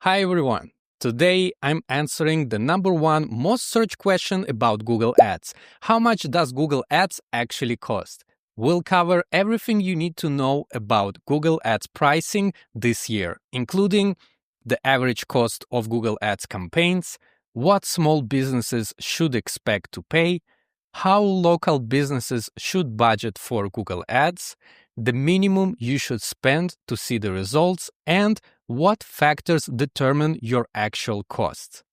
Hi everyone. Today I'm answering the number one most searched question about Google Ads. How much does Google Ads actually cost? We'll cover everything you need to know about Google Ads pricing this year, including the average cost of Google Ads campaigns, what small businesses should expect to pay, how local businesses should budget for Google Ads, the minimum you should spend to see the results, and what factors determine your actual costs.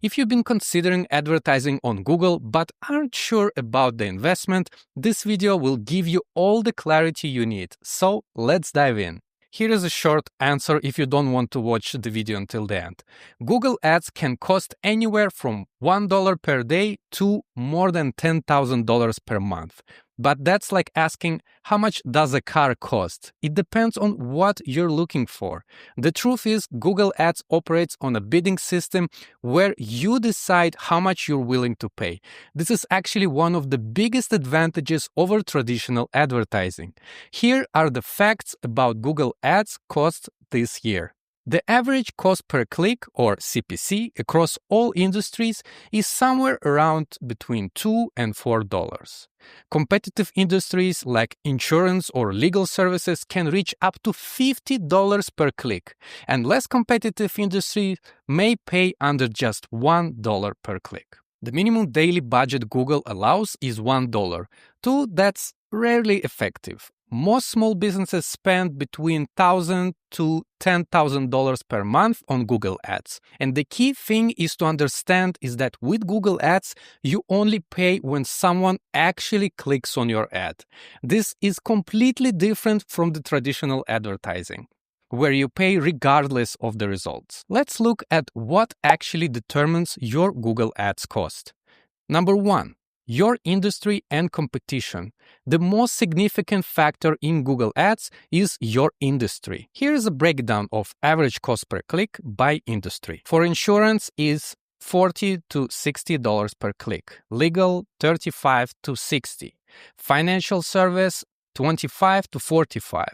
If you've been considering advertising on Google but aren't sure about the investment, this video will give you all the clarity you need. So let's dive in. Here is a short answer if you don't want to watch the video until the end. Google Ads can cost anywhere from $1 per day to more than $10,000 per month. But that's like asking, how much does a car cost? It depends on what you're looking for. The truth is, Google Ads operates on a bidding system where you decide how much you're willing to pay. This is actually one of the biggest advantages over traditional advertising. Here are the facts about Google Ads costs this year. The average cost per click, or CPC, across all industries is somewhere around between $2 and $4. Competitive industries like insurance or legal services can reach up to $50 per click, and less competitive industries may pay under just $1 per click. The minimum daily budget Google allows is $1. That's rarely effective. Most small businesses spend between $1,000 to $10,000 per month on Google Ads. And the key thing is to understand is that with Google Ads, you only pay when someone actually clicks on your ad. This is completely different from the traditional advertising, where you pay regardless of the results. Let's look at what actually determines your Google Ads cost. Number one, your industry and competition. The most significant factor in Google Ads is your industry. Here is a breakdown of average cost per click by industry. For insurance is $40 to $60 per click. Legal, $35 to $60. Financial service, $25 to $45.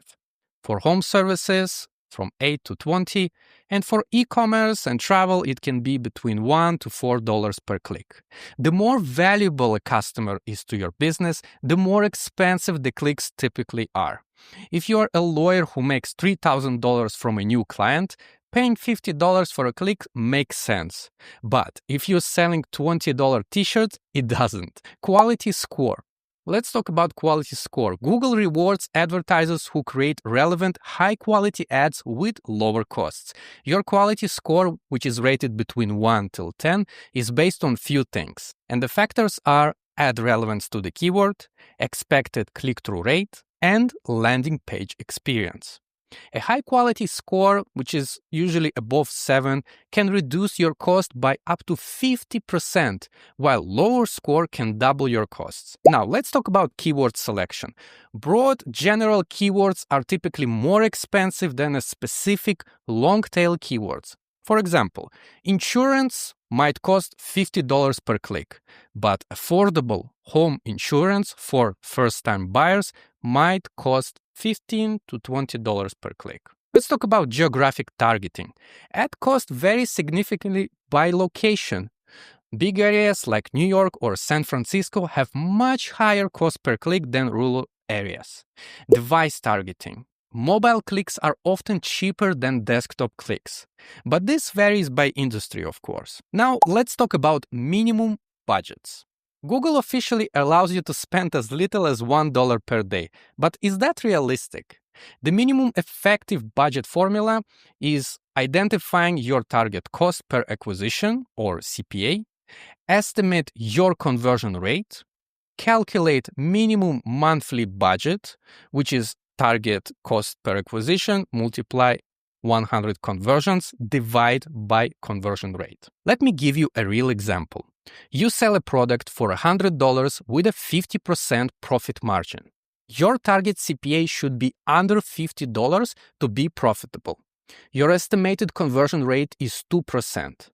For home services, from $8 to $20, and for e-commerce and travel, it can be between $1 to $4 per click. The more valuable a customer is to your business, the more expensive the clicks typically are. If you are a lawyer who makes $3,000 from a new client, paying $50 for a click makes sense. But if you're selling $20 t-shirts, it doesn't. Quality score. Let's talk about quality score. Google rewards advertisers who create relevant, high-quality ads with lower costs. Your quality score, which is rated between 1 till 10, is based on few things. And the factors are ad relevance to the keyword, expected click-through rate, and landing page experience. A high-quality score, which is usually above 7, can reduce your cost by up to 50%, while lower score can double your costs. Now, let's talk about keyword selection. Broad, general keywords are typically more expensive than a specific long-tail keywords. For example, insurance might cost $50 per click, but affordable home insurance for first-time buyers might cost $15 to $20 per click. Let's talk about geographic targeting. Ad cost varies significantly by location. Big areas like New York or San Francisco have much higher cost per click than rural areas. Device targeting. Mobile clicks are often cheaper than desktop clicks, but this varies by industry, of course. Now, let's talk about minimum budgets. Google officially allows you to spend as little as $1 per day, but is that realistic? The minimum effective budget formula is identifying your target cost per acquisition, or CPA, estimate your conversion rate, calculate minimum monthly budget, which is target cost per acquisition, multiply 100 conversions, divide by conversion rate. Let me give you a real example. You sell a product for $100 with a 50% profit margin. Your target CPA should be under $50 to be profitable. Your estimated conversion rate is 2%.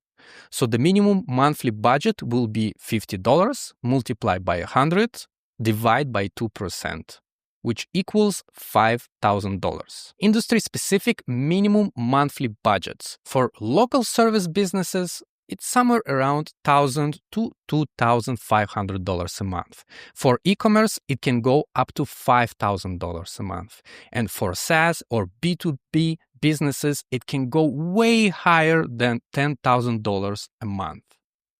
So the minimum monthly budget will be $50 multiplied by 100, divide by 2%. which equals $5,000. Industry-specific minimum monthly budgets. For local service businesses, it's somewhere around $1,000 to $2,500 a month. For e-commerce, it can go up to $5,000 a month. And for SaaS or B2B businesses, it can go way higher than $10,000 a month.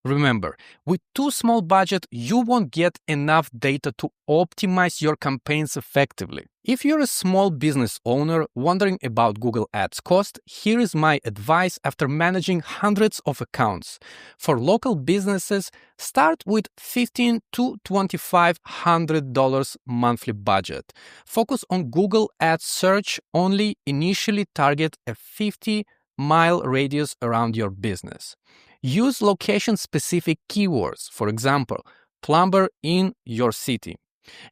Remember, with too small budget, you won't get enough data to optimize your campaigns effectively. If you're a small business owner wondering about Google Ads cost, here is my advice after managing hundreds of accounts. For local businesses, start with $1,500 to $2,500 monthly budget. Focus on Google Ads search only. Initially target a 50-mile radius around your business. Use location-specific keywords, for example, plumber in your city.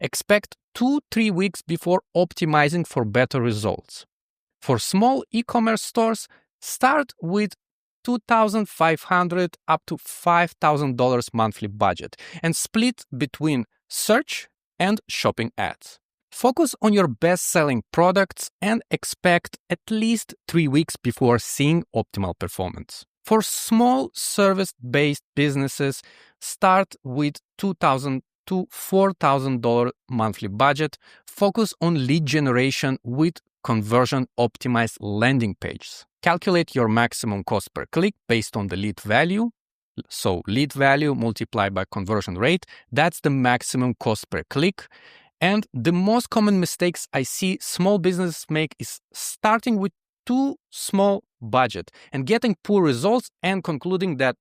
Expect 2-3 weeks before optimizing for better results. For small e-commerce stores, start with $2,500 up to $5,000 monthly budget and split between search and shopping ads. Focus on your best-selling products and expect at least 3 weeks before seeing optimal performance. For small service-based businesses, start with $2,000 to $4,000 monthly budget. Focus on lead generation with conversion-optimized landing pages. Calculate your maximum cost per click based on the lead value. So lead value multiplied by conversion rate, that's the maximum cost per click. And the most common mistakes I see small businesses make is starting with too small budget and getting poor results and concluding that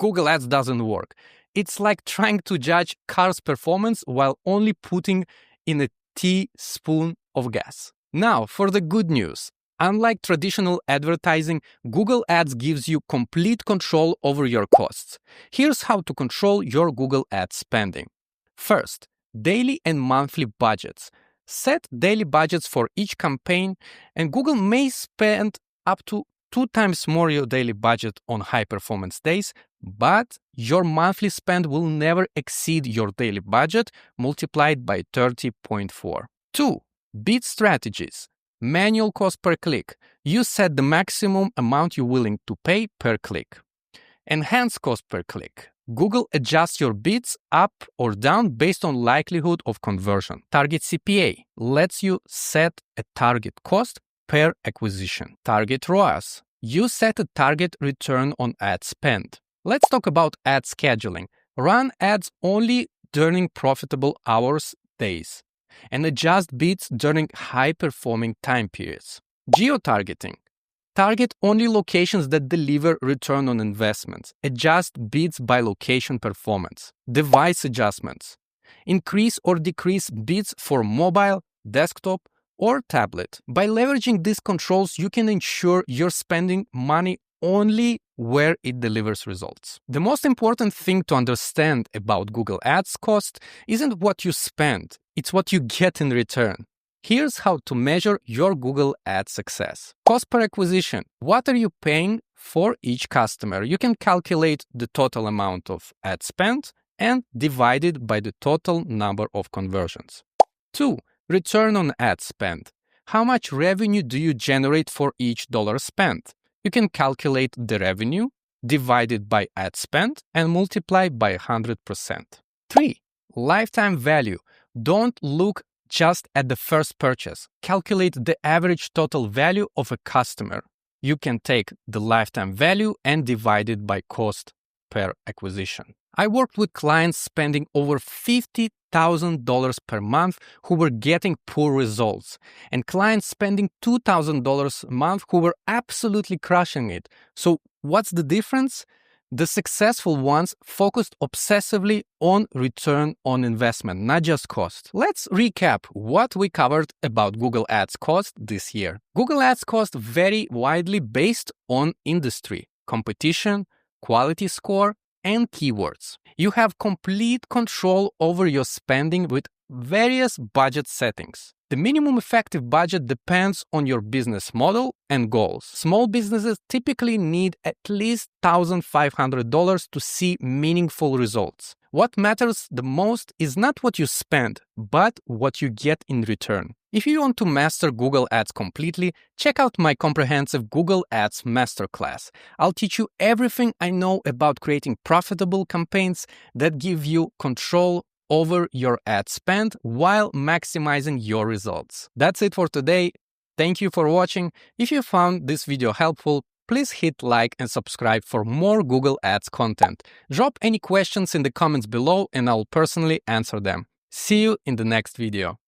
Google Ads doesn't work. It's like trying to judge car's performance while only putting in a teaspoon of gas. Now, for the good news. Unlike traditional advertising, Google Ads gives you complete control over your costs. Here's how to control your Google Ads spending. First, daily and monthly budgets. Set daily budgets for each campaign, and Google may spend up to 2 times more your daily budget on high-performance days, but your monthly spend will never exceed your daily budget multiplied by 30.4. 2. Bid strategies. Manual cost per click. You set the maximum amount you're willing to pay per click. Enhanced cost per click. Google adjusts your bids up or down based on likelihood of conversion. Target CPA lets you set a target cost per acquisition. Target ROAS. You set a target return on ad spend. Let's talk about ad scheduling. Run ads only during profitable hours, days, and adjust bids during high-performing time periods. Geo-targeting. Target only locations that deliver return on investments. Adjust bids by location performance. Device adjustments. Increase or decrease bids for mobile, desktop, or tablet. By leveraging these controls, you can ensure you're spending money only where it delivers results. The most important thing to understand about Google Ads cost isn't what you spend, it's what you get in return. Here's how to measure your Google Ads success. Cost per acquisition. What are you paying for each customer? You can calculate the total amount of ad spend and divide it by the total number of conversions. 2. Return on ad spend. How much revenue do you generate for each dollar spent? You can calculate the revenue, divide it by ad spend, and multiply by 100%. 3. Lifetime value. Don't look just at the first purchase. Calculate the average total value of a customer. You can take the lifetime value and divide it by cost per acquisition. I worked with clients spending over $50,000 per month who were getting poor results, and clients spending $2,000 a month who were absolutely crushing it. So what's the difference? The successful ones focused obsessively on return on investment, not just cost. Let's recap what we covered about Google Ads cost this year. Google Ads cost vary widely based on industry, competition, quality score, and keywords. You have complete control over your spending with various budget settings. The minimum effective budget depends on your business model and goals. Small businesses typically need at least $1,500 to see meaningful results, What matters the most is not what you spend, but what you get in return. If you want to master Google Ads completely, check out my comprehensive Google Ads Masterclass. I'll teach you everything I know about creating profitable campaigns that give you control over your ad spend while maximizing your results. That's it for today. Thank you for watching. If you found this video helpful, please hit like and subscribe for more Google Ads content. Drop any questions in the comments below and I'll personally answer them. See you in the next video.